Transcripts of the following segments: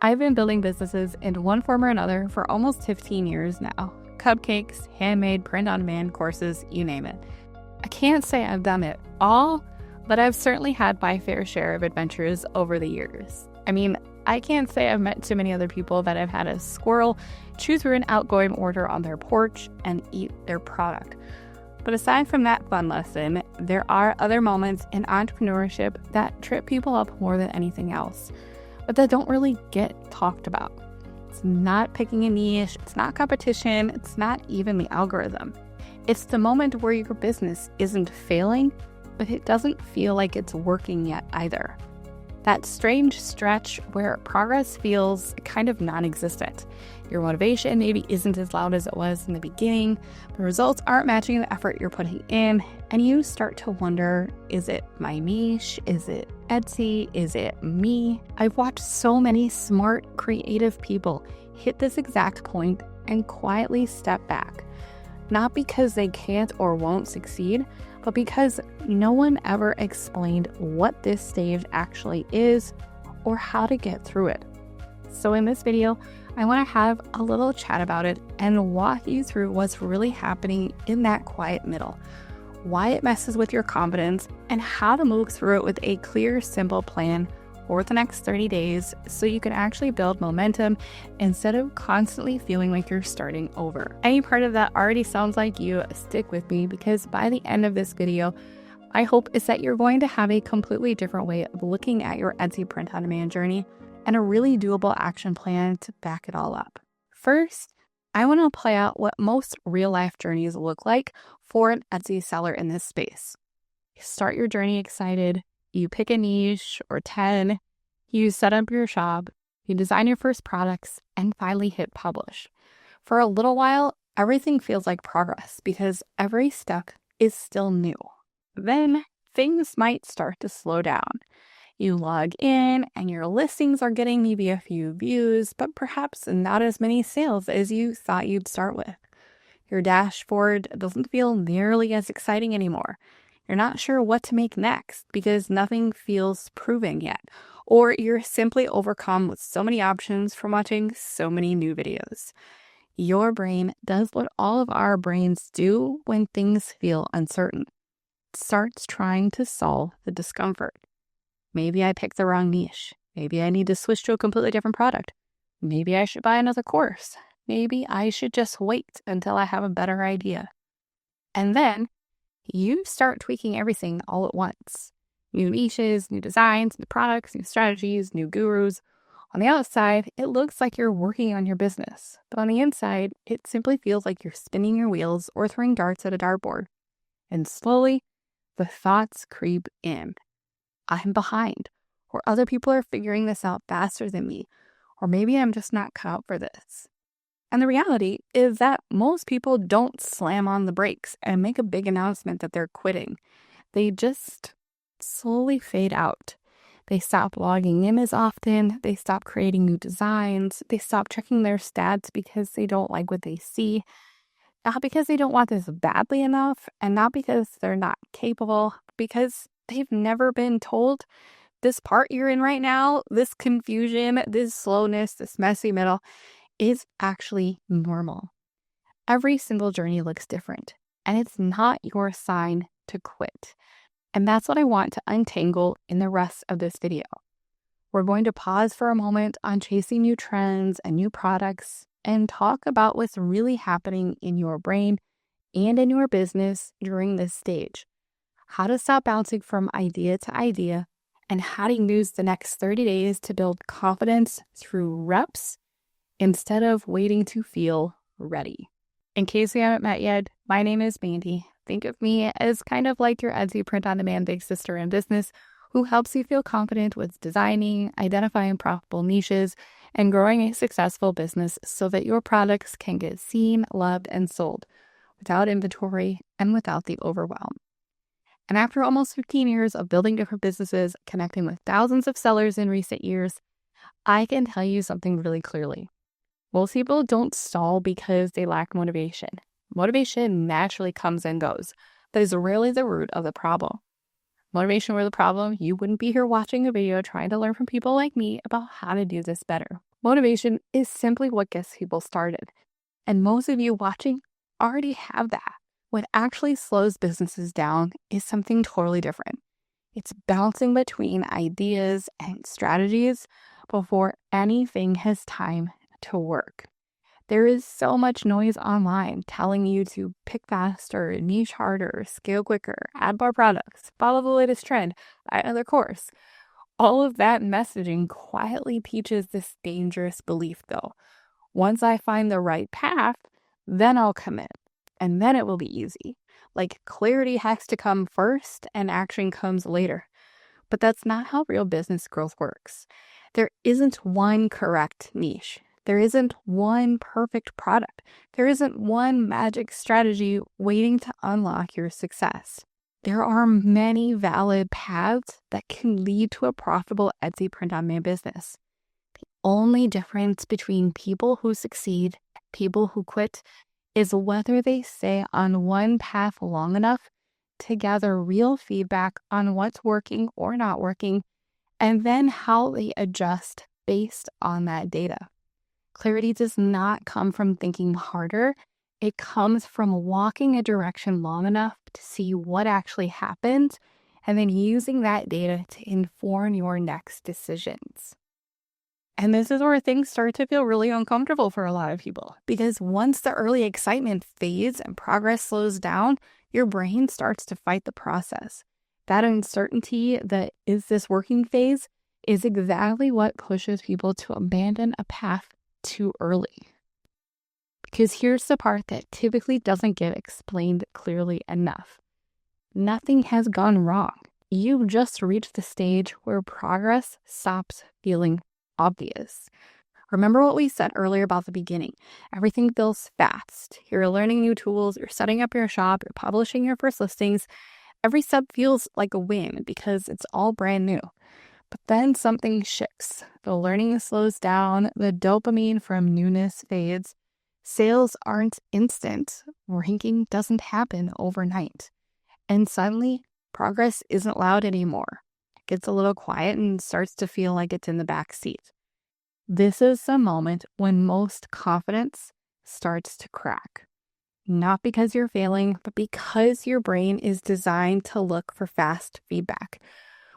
I've been building businesses in one form or another for almost 15 years now. Cupcakes, handmade, print-on-demand courses, you name it. I can't say I've done it all, but I've certainly had my fair share of adventures over the years. I mean, I can't say I've met too many other people that have had a squirrel chew through an outgoing order on their porch and eat their product. But aside from that fun lesson, there are other moments in entrepreneurship that trip people up more than anything else, but that don't really get talked about. It's not picking a niche, it's not competition, it's not even the algorithm. It's the moment where your business isn't failing, but it doesn't feel like it's working yet either. That strange stretch where progress feels kind of non-existent. Your motivation maybe isn't as loud as it was in the beginning, the results aren't matching the effort you're putting in, and you start to wonder, is it my niche? Is it Etsy? Is it me? I've watched so many smart, creative people hit this exact point and quietly step back. Not because they can't or won't succeed, but because no one ever explained what this stage actually is or how to get through it. So in this video, I want to have a little chat about it and walk you through what's really happening in that quiet middle, why it messes with your confidence, and how to move through it with a clear, simple plan for the next 30 days so you can actually build momentum instead of constantly feeling like you're starting over. Any part of that already sounds like you, stick with me, because by the end of this video, my hope is that you're going to have a completely different way of looking at your Etsy print-on-demand journey and a really doable action plan to back it all up. First, I want to play out what most real-life journeys look like for an Etsy seller in this space. You start your journey excited, you pick a niche or 10, you set up your shop, you design your first products, and finally hit publish. For a little while, everything feels like progress because every step is still new. Then things might start to slow down. You log in and your listings are getting maybe a few views, but perhaps not as many sales as you thought you'd start with. Your dashboard doesn't feel nearly as exciting anymore. You're not sure what to make next because nothing feels proven yet, or you're simply overcome with so many options from watching so many new videos. Your brain does what all of our brains do when things feel uncertain. It starts trying to solve the discomfort. Maybe I picked the wrong niche. Maybe I need to switch to a completely different product. Maybe I should buy another course. Maybe I should just wait until I have a better idea. And then you start tweaking everything all at once. New niches, new designs, new products, new strategies, new gurus. On the outside, it looks like you're working on your business. But on the inside, it simply feels like you're spinning your wheels or throwing darts at a dartboard. And slowly, the thoughts creep in. I'm behind, or other people are figuring this out faster than me, or maybe I'm just not cut out for this. And the reality is that most people don't slam on the brakes and make a big announcement that they're quitting. They just slowly fade out. They stop logging in as often, they stop creating new designs, they stop checking their stats because they don't like what they see, not because they don't want this badly enough, and not because they're not capable, because they've never been told this part you're in right now, this confusion, this slowness, this messy middle, is actually normal. Every single journey looks different, and it's not your sign to quit. And that's what I want to untangle in the rest of this video. We're going to pause for a moment on chasing new trends and new products and talk about what's really happening in your brain and in your business during this stage. How to stop bouncing from idea to idea, and how to use the next 30 days to build confidence through reps instead of waiting to feel ready. In case we haven't met yet, my name is Mandy. Think of me as kind of like your Etsy print-on-demand big sister in business who helps you feel confident with designing, identifying profitable niches, and growing a successful business so that your products can get seen, loved, and sold without inventory and without the overwhelm. And after almost 15 years of building different businesses, connecting with thousands of sellers in recent years, I can tell you something really clearly. Most people don't stall because they lack motivation. Motivation naturally comes and goes. That is rarely the root of the problem. Motivation were the problem, you wouldn't be here watching a video trying to learn from people like me about how to do this better. Motivation is simply what gets people started. And most of you watching already have that. What actually slows businesses down is something totally different. It's bouncing between ideas and strategies before anything has time to work. There is so much noise online telling you to pick faster, niche harder, scale quicker, add more products, follow the latest trend, buy another course. All of that messaging quietly teaches this dangerous belief, though. Once I find the right path, then I'll commit, and then it will be easy. Like clarity has to come first and action comes later. But that's not how real business growth works. There isn't one correct niche. There isn't one perfect product. There isn't one magic strategy waiting to unlock your success. There are many valid paths that can lead to a profitable Etsy print-on-demand business. The only difference between people who succeed and people who quit is whether they stay on one path long enough to gather real feedback on what's working or not working, and then how they adjust based on that data. Clarity does not come from thinking harder. It comes from walking a direction long enough to see what actually happens and then using that data to inform your next decisions. And this is where things start to feel really uncomfortable for a lot of people, because once the early excitement fades and progress slows down, your brain starts to fight the process. That uncertainty that is this working phase is exactly what pushes people to abandon a path too early. Because here's the part that typically doesn't get explained clearly enough. Nothing has gone wrong. You've just reached the stage where progress stops feeling obvious. Remember what we said earlier about the beginning. Everything feels fast. You're learning new tools, you're setting up your shop, you're publishing your first listings. Every step feels like a win because it's all brand new. But then something shifts. The learning slows down, the dopamine from newness fades. Sales aren't instant. Ranking doesn't happen overnight. And suddenly, progress isn't loud anymore. It gets a little quiet and starts to feel like it's in the back seat. This is the moment when most confidence starts to crack. Not because you're failing, but because your brain is designed to look for fast feedback.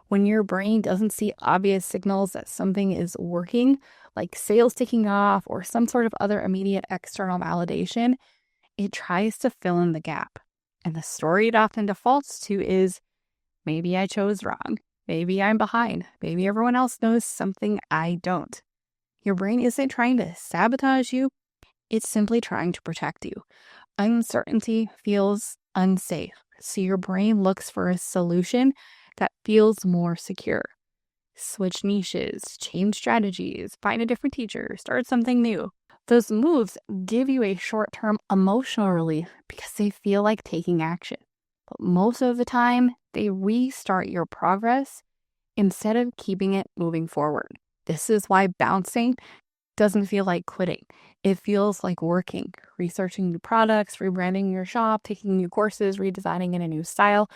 When your brain doesn't see obvious signals that something is working, like sales taking off or some sort of other immediate external validation, it tries to fill in the gap. And the story it often defaults to is, maybe I chose wrong. Maybe I'm behind. Maybe everyone else knows something I don't. Your brain isn't trying to sabotage you. It's simply trying to protect you. Uncertainty feels unsafe. So your brain looks for a solution that feels more secure. Switch niches, change strategies, find a different teacher, start something new. Those moves give you a short-term emotional relief because they feel like taking action. But most of the time, they restart your progress instead of keeping it moving forward. This is why bouncing doesn't feel like quitting. It feels like working, researching new products, rebranding your shop, taking new courses, redesigning in a new style.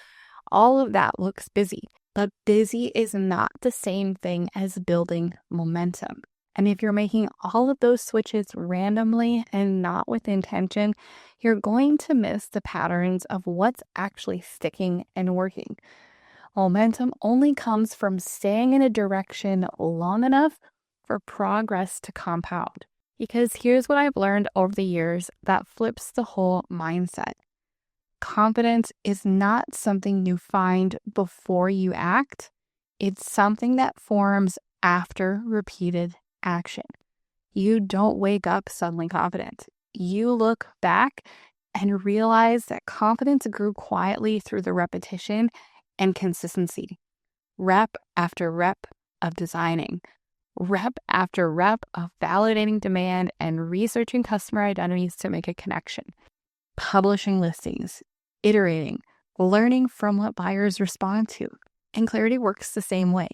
All of that looks busy, but busy is not the same thing as building momentum. And if you're making all of those switches randomly and not with intention, you're going to miss the patterns of what's actually sticking and working. Momentum only comes from staying in a direction long enough for progress to compound. Because here's what I've learned over the years that flips the whole mindset. Confidence is not something you find before you act. It's something that forms after repeated action. You don't wake up suddenly confident. You look back and realize that confidence grew quietly through the repetition and consistency. Rep after rep of designing. Rep after rep of validating demand and researching customer identities to make a connection. Publishing listings, iterating, learning from what buyers respond to. And clarity works the same way.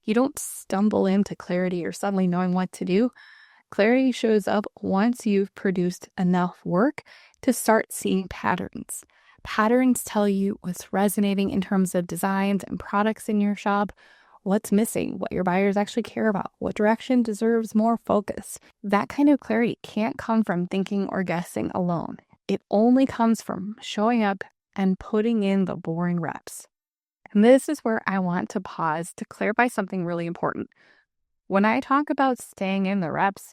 You don't stumble into clarity or suddenly knowing what to do. Clarity shows up once you've produced enough work to start seeing patterns. Patterns tell you what's resonating in terms of designs and products in your shop, what's missing, what your buyers actually care about, what direction deserves more focus. That kind of clarity can't come from thinking or guessing alone. It only comes from showing up and putting in the boring reps. And this is where I want to pause to clarify something really important. When I talk about staying in the reps,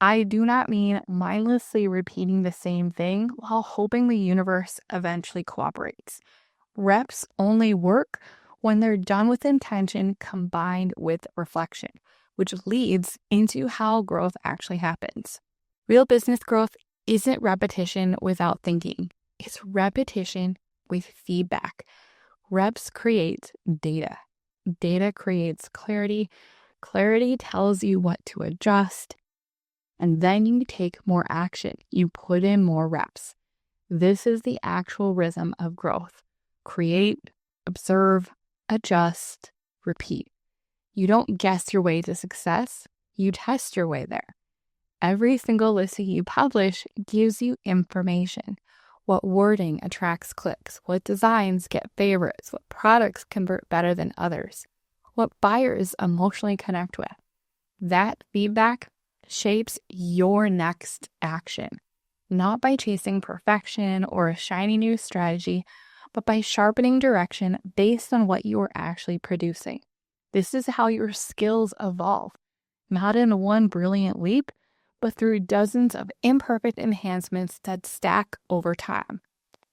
I do not mean mindlessly repeating the same thing while hoping the universe eventually cooperates. Reps only work when they're done with intention combined with reflection, which leads into how growth actually happens. Real business growth isn't repetition without thinking. It's repetition with feedback. Reps create data. Data creates clarity. Clarity tells you what to adjust. And then you take more action. You put in more reps. This is the actual rhythm of growth. Create, observe, adjust, repeat. You don't guess your way to success. You test your way there. Every single listing you publish gives you information. What wording attracts clicks? What designs get favorites? What products convert better than others? What buyers emotionally connect with? That feedback shapes your next action, not by chasing perfection or a shiny new strategy, but by sharpening direction based on what you are actually producing. This is how your skills evolve, not in one brilliant leap, but through dozens of imperfect enhancements that stack over time.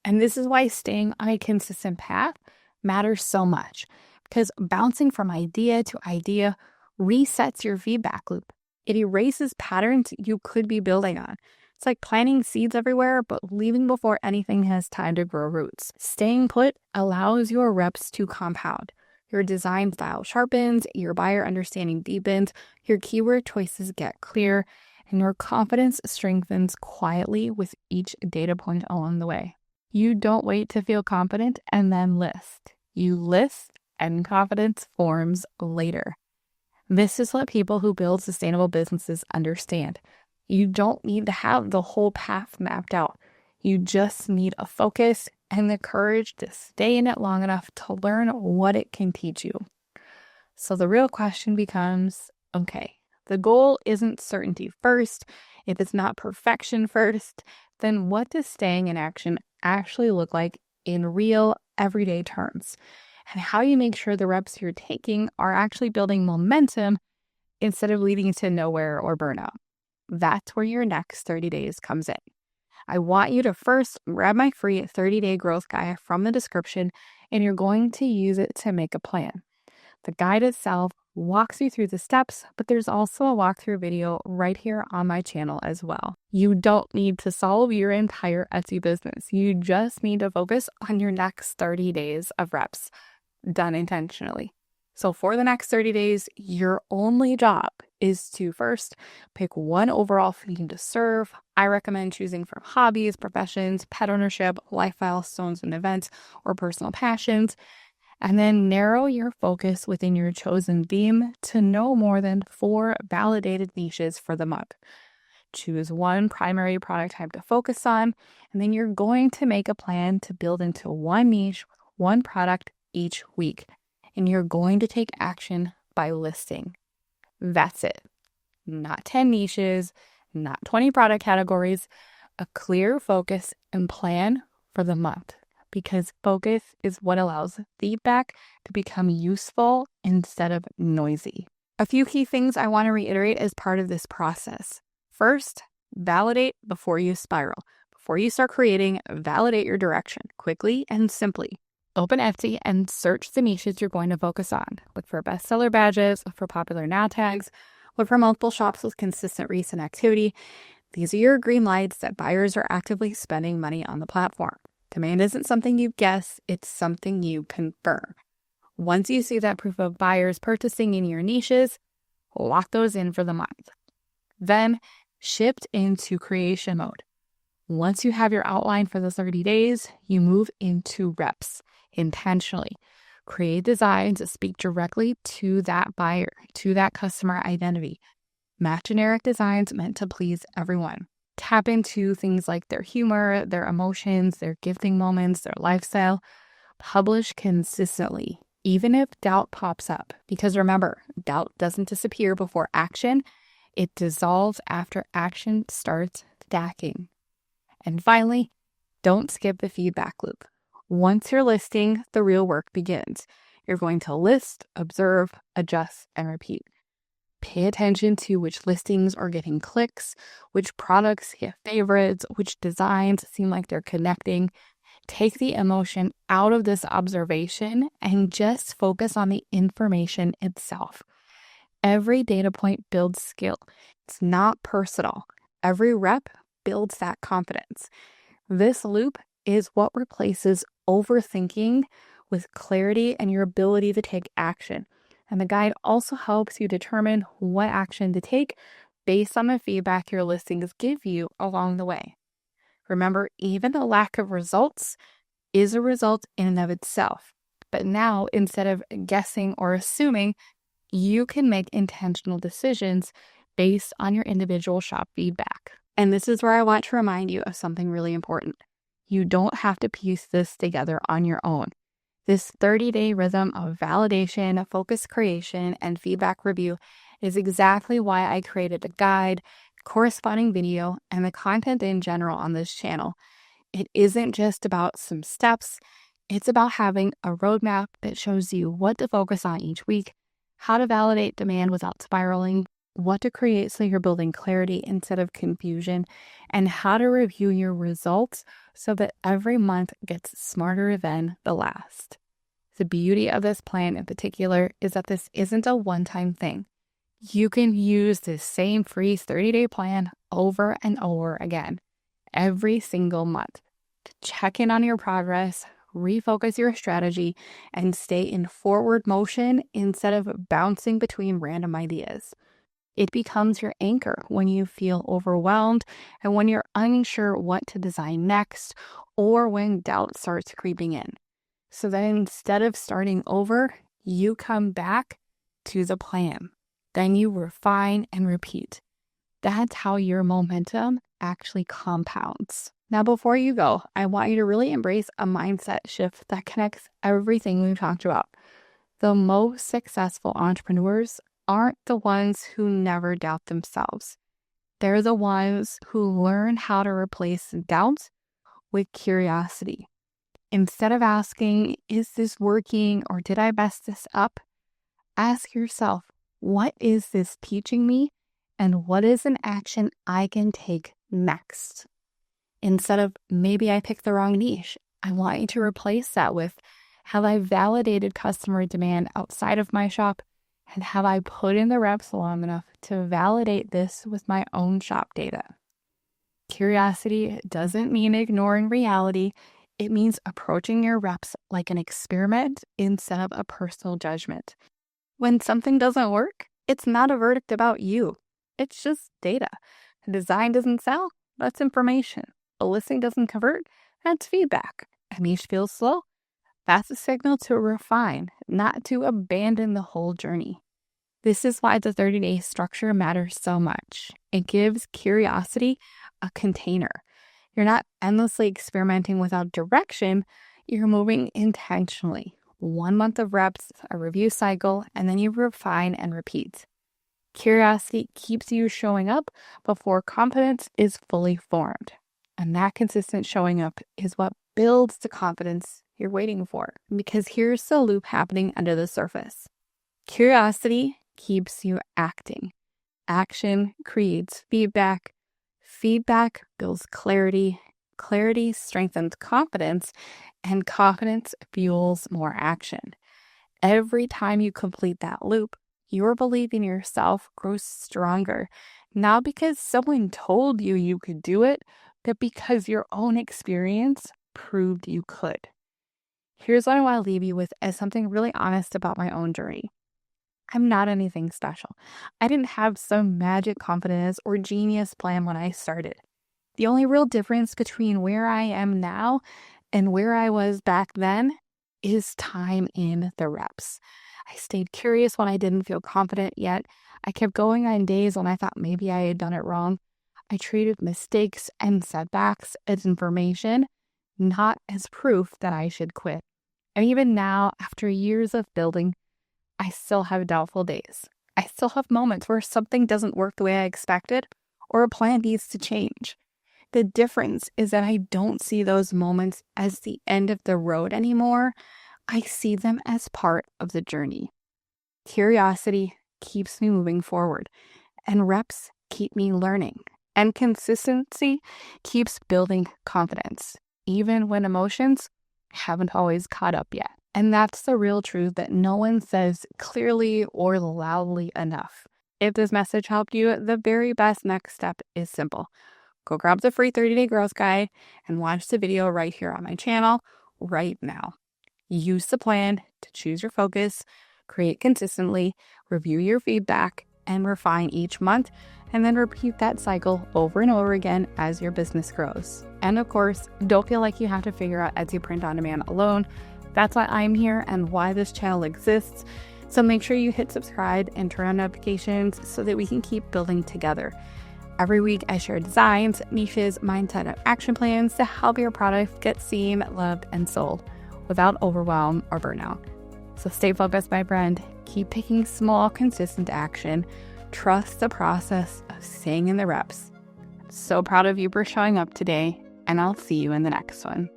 And this is why staying on a consistent path matters so much, because bouncing from idea to idea resets your feedback loop. It erases patterns you could be building on. It's like planting seeds everywhere, but leaving before anything has time to grow roots. Staying put allows your reps to compound. Your design style sharpens, your buyer understanding deepens, your keyword choices get clear, and your confidence strengthens quietly with each data point along the way. You don't wait to feel confident and then list. You list and confidence forms later. This is what people who build sustainable businesses understand. You don't need to have the whole path mapped out. You just need a focus and the courage to stay in it long enough to learn what it can teach you. So the real question becomes, okay, the goal isn't certainty first. If it's not perfection first, then what does staying in action actually look like in real, everyday terms? And how you make sure the reps you're taking are actually building momentum instead of leading to nowhere or burnout. That's where your next 30 days comes in. I want you to first grab my free 30-day growth guide from the description, and you're going to use it to make a plan. The guide itself walks you through the steps, but there's also a walkthrough video right here on my channel as well. You don't need to solve your entire Etsy business. You just need to focus on your next 30 days of reps done intentionally. So for the next 30 days, your only job is to first pick one overall theme to serve. I recommend choosing from hobbies, professions, pet ownership, life milestones and events, or personal passions. And then narrow your focus within your chosen theme to no more than 4 validated niches for the month. Choose one primary product type to focus on, and then you're going to make a plan to build into one niche, one product each week. And you're going to take action by listing. That's it. Not 10 niches, not 20 product categories, a clear focus and plan for the month. Because focus is what allows feedback to become useful instead of noisy. A few key things I want to reiterate as part of this process. First, validate before you spiral. Before you start creating, validate your direction quickly and simply. Open Etsy and search the niches you're going to focus on. Look for bestseller badges, look for popular now tags, look for multiple shops with consistent recent activity. These are your green lights that buyers are actively spending money on the platform. Demand isn't something you guess, it's something you confirm. Once you see that proof of buyers purchasing in your niches, lock those in for the month. Then shift into creation mode. Once you have your outline for the 30 days, you move into reps intentionally. Create designs that speak directly to that buyer, to that customer identity. Match generic designs meant to please everyone. Tap into things like their humor, their emotions, their gifting moments, their lifestyle. Publish consistently. even if doubt pops up. Because remember, doubt doesn't disappear before action, it dissolves after action starts stacking. And finally, don't skip the feedback loop. Once you're listing, the real work begins. You're going to list, observe, adjust, and repeat. Pay attention to which listings are getting clicks, which products get favorites, which designs seem like they're connecting. Take the emotion out of this observation and just focus on the information itself. Every data point builds skill. It's not personal. Every rep builds that confidence. This loop is what replaces overthinking with clarity and your ability to take action. And the guide also helps you determine what action to take based on the feedback your listings give you along the way. Remember, even a lack of results is a result in and of itself. But now, instead of guessing or assuming, you can make intentional decisions based on your individual shop feedback. And this is where I want to remind you of something really important. You don't have to piece this together on your own. This 30-day rhythm of validation, focus creation, and feedback review is exactly why I created a guide, corresponding video, and the content in general on this channel. It isn't just about some steps. It's about having a roadmap that shows you what to focus on each week, how to validate demand without spiraling, what to create so you're building clarity instead of confusion, and how to review your results so that every month gets smarter than the last. The beauty of this plan in particular is that this isn't a one-time thing. You can use this same free 30-day plan over and over again, every single month, to check in on your progress, refocus your strategy, and stay in forward motion instead of bouncing between random ideas. It becomes your anchor when you feel overwhelmed and when you're unsure what to design next or when doubt starts creeping in. So that instead of starting over, you come back to the plan. Then you refine and repeat. That's how your momentum actually compounds. Now, before you go, I want you to really embrace a mindset shift that connects everything we've talked about. The most successful entrepreneurs aren't the ones who never doubt themselves. They're the ones who learn how to replace doubt with curiosity. Instead of asking, is this working or did I mess this up? Ask yourself, what is this teaching me and what is an action I can take next? Instead of maybe I picked the wrong niche, I want you to replace that with, have I validated customer demand outside of my shop? And have I put in the reps long enough to validate this with my own shop data? Curiosity doesn't mean ignoring reality. It means approaching your reps like an experiment instead of a personal judgment. When something doesn't work, it's not a verdict about you. It's just data. A design doesn't sell, that's information. A listing doesn't convert, that's feedback. A niche feels slow, that's a signal to refine, not to abandon the whole journey. This is why the 30-day structure matters so much. It gives curiosity a container. You're not endlessly experimenting without direction. You're moving intentionally. 1 month of reps, a review cycle, and then you refine and repeat. Curiosity keeps you showing up before confidence is fully formed. And that consistent showing up is what builds the confidence you're waiting for. Because here's the loop happening under the surface. Curiosity keeps you acting. Action creates feedback. Feedback builds clarity. Clarity strengthens confidence. And confidence fuels more action. Every time you complete that loop, your belief in yourself grows stronger. Not because someone told you you could do it, but because your own experience proved you could. Here's what I want to leave you with as something really honest about my own journey. I'm not anything special. I didn't have some magic confidence or genius plan when I started. The only real difference between where I am now and where I was back then is time in the reps. I stayed curious when I didn't feel confident yet. I kept going on days when I thought maybe I had done it wrong. I treated mistakes and setbacks as information, not as proof that I should quit. And even now, after years of building, I still have doubtful days. I still have moments where something doesn't work the way I expected or a plan needs to change. The difference is that I don't see those moments as the end of the road anymore. I see them as part of the journey. Curiosity keeps me moving forward, and reps keep me learning. And consistency keeps building confidence, even when emotions haven't always caught up yet. And that's the real truth that no one says clearly or loudly enough. If this message helped you, the very best next step is simple. Go grab the free 30-day growth guide and watch the video right here on my channel right now. Use the plan to choose your focus, create consistently, review your feedback, and refine each month, and then repeat that cycle over and over again as your business grows. And of course, don't feel like you have to figure out Etsy print on demand alone. That's why I'm here and why this channel exists. So make sure you hit subscribe and turn on notifications so that we can keep building together. Every week, I share designs, niches, mindset, and action plans to help your product get seen, loved, and sold without overwhelm or burnout. So stay focused, my friend. Keep taking small, consistent action. Trust the process of staying in the reps. So proud of you for showing up today, and I'll see you in the next one.